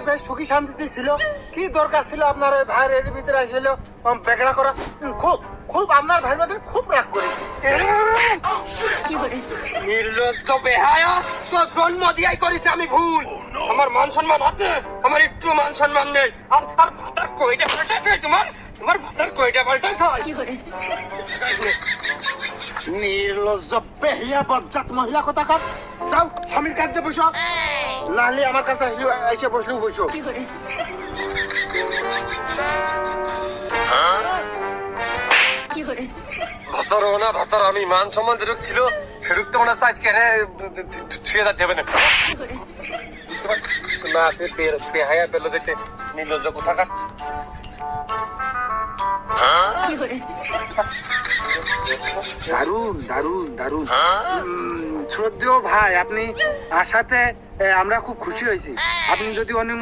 বেশ সুখী শান্তিতে ছিল, কি দরকার ছিল আপনার ওই ভাইয়ের ভিতরে আসছিল বেগড়া করা? খুব খুব আপনার ভাইয়ের মধ্যে খুব রাগ করি। নির্লজ্জ বেহায়া, তোর জন্ম দিয়াই করিস আমি ভুল। আমার মান সম্মান আছে, আমার একটু মান সম্মান নেই। আর আর ভাতার কইটা পাল্টাই তোমার তোমার ভাতার কইটা পাল্টাই হয়। নির্লজ্জ বেহিয়া বজ্জাত মহিলা কোথাকার, যাও স্বামীর কাছে বসো, নাহলে আমার কাছে এসে বসলেও বসো। ভাতার না ভাতার আমি মান সম্মান যেরূপ ছিল সেরূপ তো মনে হচ্ছে আজকে ছুঁয়ে যাতে হবে না। না বেহায়া পেলো দেখতে নির্লজ্জ কোথাকার। দারুন দারুন দারুন। শ্রদ্ধেয় ভাই, আপনি আসাতে আমরা খুব খুশি হয়েছি। আপনি যদি